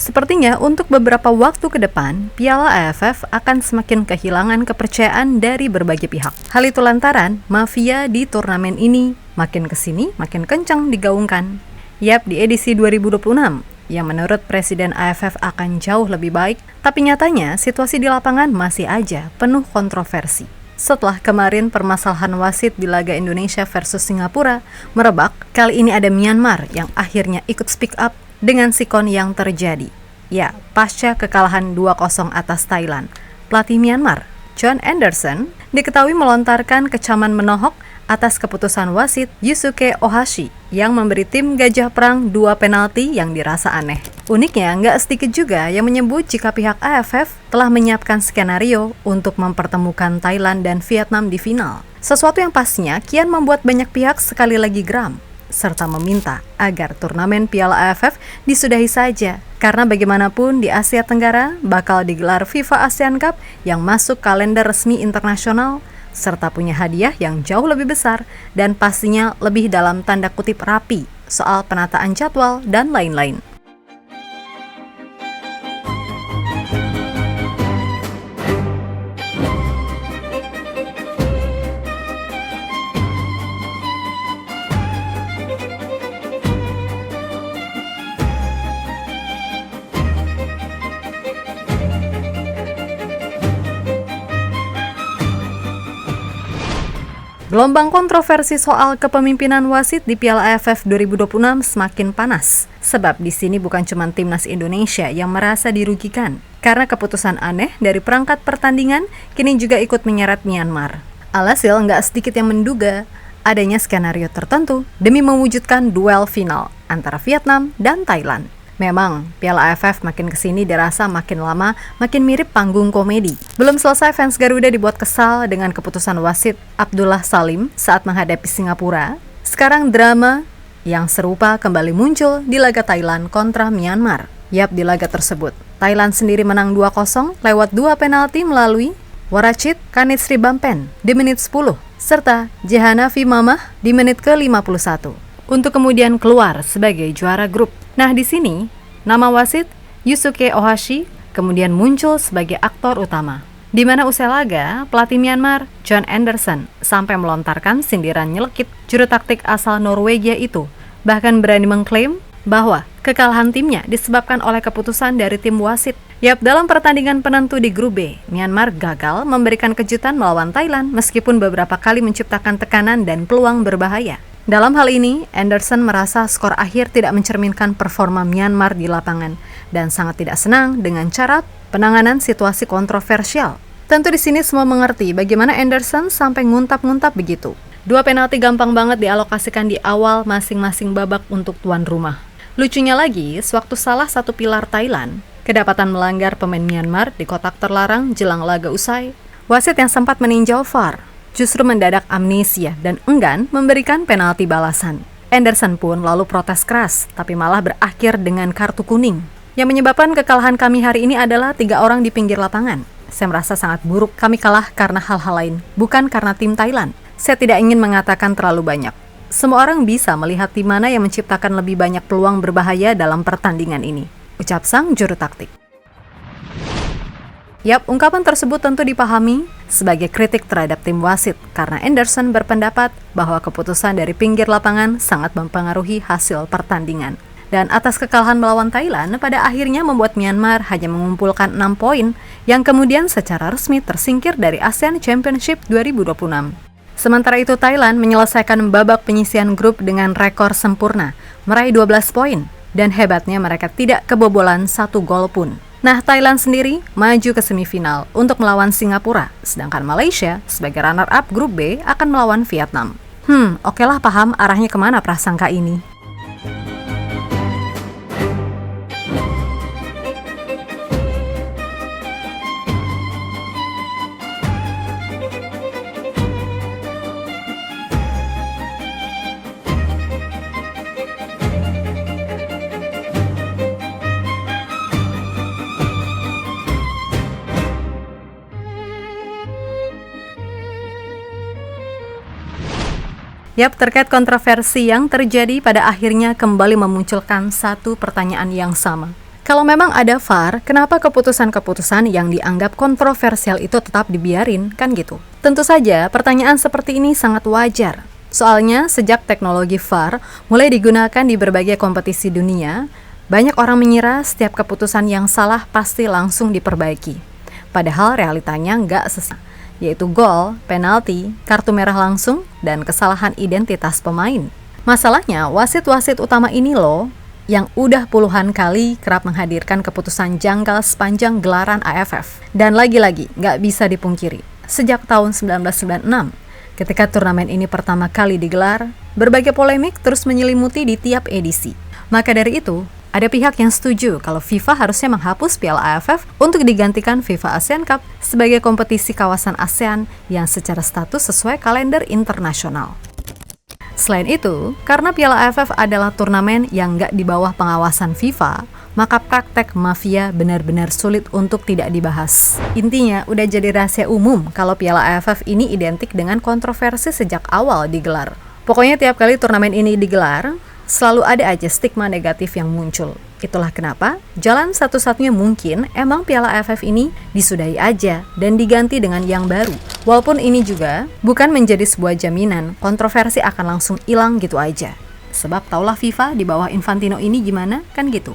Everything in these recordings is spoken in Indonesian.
Sepertinya untuk beberapa waktu ke depan, Piala AFF akan semakin kehilangan kepercayaan dari berbagai pihak. Hal itu lantaran mafia di turnamen ini makin kesini makin kencang digaungkan. Yap, di edisi 2026, yang menurut Presiden AFF akan jauh lebih baik, tapi nyatanya situasi di lapangan masih aja penuh kontroversi. Setelah kemarin permasalahan wasit di laga Indonesia versus Singapura merebak, kali ini ada Myanmar yang akhirnya ikut speak up dengan sikon yang terjadi. Ya, pasca kekalahan 2-0 atas Thailand, pelatih Myanmar, John Anderson, diketahui melontarkan kecaman menohok atas keputusan wasit Yusuke Ohashi yang memberi tim Gajah Perang 2 penalti yang dirasa aneh. Uniknya, nggak sedikit juga yang menyebut jika pihak AFF telah menyiapkan skenario untuk mempertemukan Thailand dan Vietnam di final. Sesuatu yang pastinya kian membuat banyak pihak sekali lagi geram, serta meminta agar turnamen Piala AFF disudahi saja, karena bagaimanapun di Asia Tenggara bakal digelar FIFA ASEAN Cup yang masuk kalender resmi internasional, serta punya hadiah yang jauh lebih besar dan pastinya lebih dalam tanda kutip rapi soal penataan jadwal dan lain-lain. Gelombang kontroversi soal kepemimpinan wasit di Piala AFF 2026 semakin panas. Sebab di sini bukan cuma timnas Indonesia yang merasa dirugikan, karena keputusan aneh dari perangkat pertandingan kini juga ikut menyeret Myanmar. Alhasil nggak sedikit yang menduga adanya skenario tertentu demi mewujudkan duel final antara Vietnam dan Thailand. Memang, Piala AFF makin kesini dirasa makin lama makin mirip panggung komedi. Belum selesai fans Garuda dibuat kesal dengan keputusan wasit Abdullah Salim saat menghadapi Singapura. Sekarang drama yang serupa kembali muncul di laga Thailand kontra Myanmar. Yap, di laga tersebut, Thailand sendiri menang 2-0 lewat 2 penalti melalui Warachit Kanitsribampen di menit 10, serta Jehanavi Mamah di menit ke-51. Untuk kemudian keluar sebagai juara grup. Nah, di sini nama wasit Yusuke Ohashi kemudian muncul sebagai aktor utama, di mana usai laga pelatih Myanmar John Anderson sampai melontarkan sindiran nyelekit juru taktik asal Norwegia itu, bahkan berani mengklaim bahwa kekalahan timnya disebabkan oleh keputusan dari tim wasit. Yap, dalam pertandingan penentu di grup B, Myanmar gagal memberikan kejutan melawan Thailand meskipun beberapa kali menciptakan tekanan dan peluang berbahaya. Dalam hal ini, Anderson merasa skor akhir tidak mencerminkan performa Myanmar di lapangan dan sangat tidak senang dengan cara penanganan situasi kontroversial. Tentu di sini semua mengerti bagaimana Anderson sampai nguntab-nguntab begitu. 2 penalti gampang banget dialokasikan di awal masing-masing babak untuk tuan rumah. Lucunya lagi, sewaktu salah satu pilar Thailand kedapatan melanggar pemain Myanmar di kotak terlarang jelang laga usai, wasit yang sempat meninjau VAR justru mendadak amnesia dan enggan memberikan penalti balasan. Anderson pun lalu protes keras, tapi malah berakhir dengan kartu kuning. Yang menyebabkan kekalahan kami hari ini adalah 3 orang di pinggir lapangan. Saya merasa sangat buruk kami kalah karena hal-hal lain, bukan karena tim Thailand. Saya tidak ingin mengatakan terlalu banyak. Semua orang bisa melihat di mana yang menciptakan lebih banyak peluang berbahaya dalam pertandingan ini, ucap sang juru taktik. Yap, ungkapan tersebut tentu dipahami sebagai kritik terhadap tim wasit karena Anderson berpendapat bahwa keputusan dari pinggir lapangan sangat mempengaruhi hasil pertandingan. Dan atas kekalahan melawan Thailand pada akhirnya membuat Myanmar hanya mengumpulkan 6 poin yang kemudian secara resmi tersingkir dari ASEAN Championship 2026. Sementara itu Thailand menyelesaikan babak penyisihan grup dengan rekor sempurna, meraih 12 poin, dan hebatnya mereka tidak kebobolan 1 gol pun. Nah, Thailand sendiri maju ke semifinal untuk melawan Singapura, sedangkan Malaysia sebagai runner-up grup B akan melawan Vietnam. Oke lah, paham arahnya kemana prasangka ini. Yap, terkait kontroversi yang terjadi pada akhirnya kembali memunculkan satu pertanyaan yang sama. Kalau memang ada VAR, kenapa keputusan-keputusan yang dianggap kontroversial itu tetap dibiarin, kan gitu? Tentu saja, pertanyaan seperti ini sangat wajar. Soalnya, sejak teknologi VAR mulai digunakan di berbagai kompetisi dunia, banyak orang mengira setiap keputusan yang salah pasti langsung diperbaiki. Padahal realitanya nggak sesuai, yaitu gol, penalti, kartu merah langsung, dan kesalahan identitas pemain. Masalahnya, wasit-wasit utama ini loh, yang udah puluhan kali kerap menghadirkan keputusan janggal sepanjang gelaran AFF. Dan lagi-lagi, nggak bisa dipungkiri, sejak tahun 1996, ketika turnamen ini pertama kali digelar, berbagai polemik terus menyelimuti di tiap edisi. Maka dari itu, ada pihak yang setuju kalau FIFA harusnya menghapus Piala AFF untuk digantikan FIFA ASEAN Cup sebagai kompetisi kawasan ASEAN yang secara status sesuai kalender internasional. Selain itu, karena Piala AFF adalah turnamen yang nggak di bawah pengawasan FIFA, maka praktek mafia benar-benar sulit untuk tidak dibahas. Intinya, udah jadi rahasia umum kalau Piala AFF ini identik dengan kontroversi sejak awal digelar. Pokoknya tiap kali turnamen ini digelar, selalu ada aja stigma negatif yang muncul. Itulah kenapa jalan satu-satunya mungkin emang Piala AFF ini disudahi aja dan diganti dengan yang baru. Walaupun ini juga bukan menjadi sebuah jaminan kontroversi akan langsung hilang gitu aja. Sebab taulah FIFA di bawah Infantino ini gimana, kan gitu.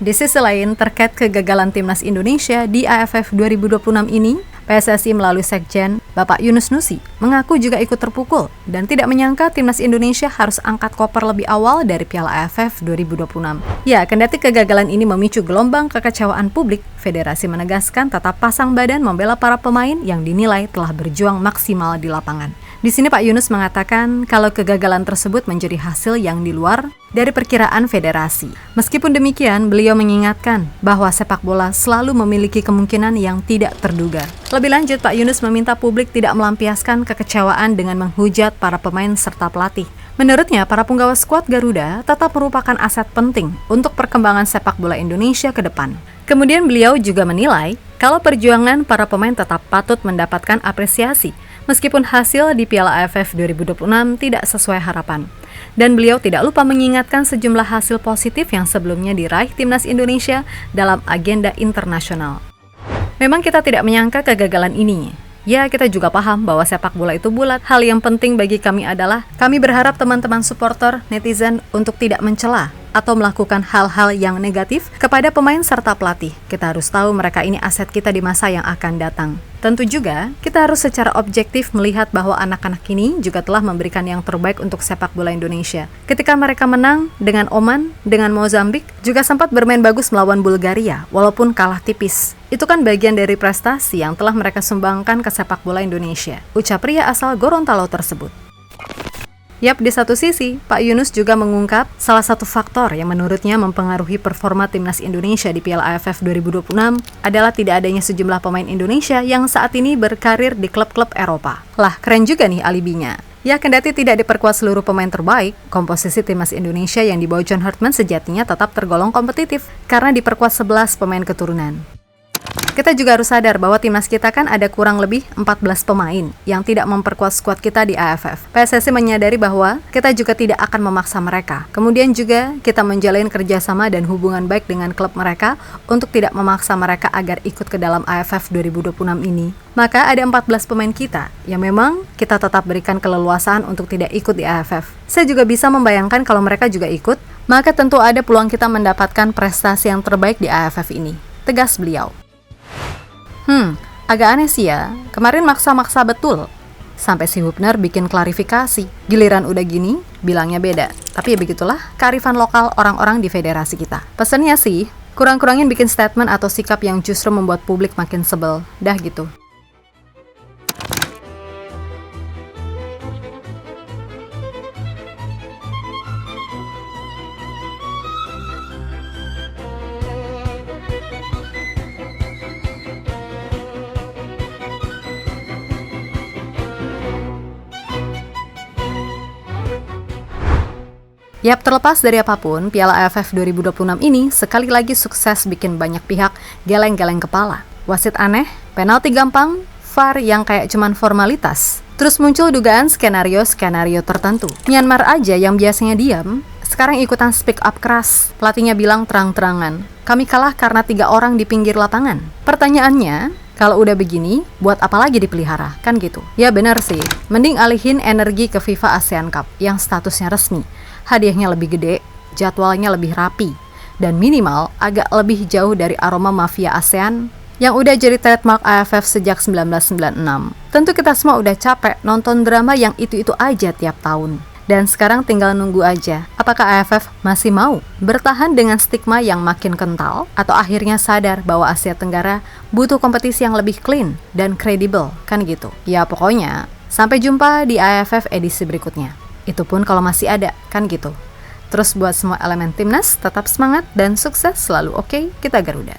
Di sisi lain, terkait kegagalan timnas Indonesia di AFF 2026 ini, PSSI melalui Sekjen, Bapak Yunus Nusi, mengaku juga ikut terpukul dan tidak menyangka timnas Indonesia harus angkat koper lebih awal dari Piala AFF 2026. Ya, kendati kegagalan ini memicu gelombang kekecewaan publik, Federasi menegaskan tetap pasang badan membela para pemain yang dinilai telah berjuang maksimal di lapangan. Di sini Pak Yunus mengatakan kalau kegagalan tersebut menjadi hasil yang di luar dari perkiraan federasi. Meskipun demikian, beliau mengingatkan bahwa sepak bola selalu memiliki kemungkinan yang tidak terduga. Lebih lanjut, Pak Yunus meminta publik tidak melampiaskan kekecewaan dengan menghujat para pemain serta pelatih. Menurutnya, para punggawa skuad Garuda tetap merupakan aset penting untuk perkembangan sepak bola Indonesia ke depan. Kemudian beliau juga menilai kalau perjuangan para pemain tetap patut mendapatkan apresiasi meskipun hasil di Piala AFF 2026 tidak sesuai harapan. Dan beliau tidak lupa mengingatkan sejumlah hasil positif yang sebelumnya diraih timnas Indonesia dalam agenda internasional. Memang kita tidak menyangka kegagalan ini. Ya, kita juga paham bahwa sepak bola itu bulat. Hal yang penting bagi kami adalah kami berharap teman-teman supporter, netizen untuk tidak mencela atau melakukan hal-hal yang negatif kepada pemain serta pelatih. Kita harus tahu mereka ini aset kita di masa yang akan datang. Tentu juga, kita harus secara objektif melihat bahwa anak-anak ini juga telah memberikan yang terbaik untuk sepak bola Indonesia. Ketika mereka menang dengan Oman, dengan Mozambik, juga sempat bermain bagus melawan Bulgaria, walaupun kalah tipis. Itu kan bagian dari prestasi yang telah mereka sumbangkan ke sepak bola Indonesia, ucap pria asal Gorontalo tersebut. Yap, di satu sisi, Pak Yunus juga mengungkap salah satu faktor yang menurutnya mempengaruhi performa timnas Indonesia di Piala AFF 2026 adalah tidak adanya sejumlah pemain Indonesia yang saat ini berkarir di klub-klub Eropa. Lah, keren juga nih alibinya. Ya, kendati tidak diperkuat seluruh pemain terbaik, komposisi timnas Indonesia yang dibawa John Herdman sejatinya tetap tergolong kompetitif karena diperkuat 11 pemain keturunan. Kita juga harus sadar bahwa timnas kita kan ada kurang lebih 14 pemain yang tidak memperkuat skuad kita di AFF. PSSI menyadari bahwa kita juga tidak akan memaksa mereka. Kemudian juga kita menjalin kerjasama dan hubungan baik dengan klub mereka untuk tidak memaksa mereka agar ikut ke dalam AFF 2026 ini. Maka ada 14 pemain kita yang memang kita tetap berikan keleluasaan untuk tidak ikut di AFF. Saya juga bisa membayangkan kalau mereka juga ikut, maka tentu ada peluang kita mendapatkan prestasi yang terbaik di AFF ini, tegas beliau. Agak aneh sih ya, kemarin maksa-maksa betul. Sampai si Hübner bikin klarifikasi, giliran udah gini, bilangnya beda. Tapi ya begitulah, kearifan lokal orang-orang di federasi kita. Pesannya sih, kurang-kurangin bikin statement atau sikap yang justru membuat publik makin sebel. Dah gitu. Yap, terlepas dari apapun, Piala AFF 2026 ini sekali lagi sukses bikin banyak pihak geleng-geleng kepala. Wasit aneh, penalti gampang, VAR yang kayak cuman formalitas. Terus muncul dugaan skenario-skenario tertentu. Myanmar aja yang biasanya diam, sekarang ikutan speak up keras. Pelatihnya bilang terang-terangan, kami kalah karena 3 orang di pinggir lapangan. Pertanyaannya, kalau udah begini, buat apa lagi dipelihara? Kan gitu. Ya benar sih, mending alihin energi ke FIFA ASEAN Cup yang statusnya resmi. Hadiahnya lebih gede, jadwalnya lebih rapi, dan minimal agak lebih jauh dari aroma mafia ASEAN yang udah jadi trademark AFF sejak 1996. Tentu kita semua udah capek nonton drama yang itu-itu aja tiap tahun. Dan sekarang tinggal nunggu aja, apakah AFF masih mau bertahan dengan stigma yang makin kental, atau akhirnya sadar bahwa Asia Tenggara butuh kompetisi yang lebih clean dan kredibel, kan gitu. Ya pokoknya, sampai jumpa di AFF edisi berikutnya. Itu pun kalau masih ada, kan gitu. Terus buat semua elemen timnas, tetap semangat dan sukses selalu, oke? Kita Garuda.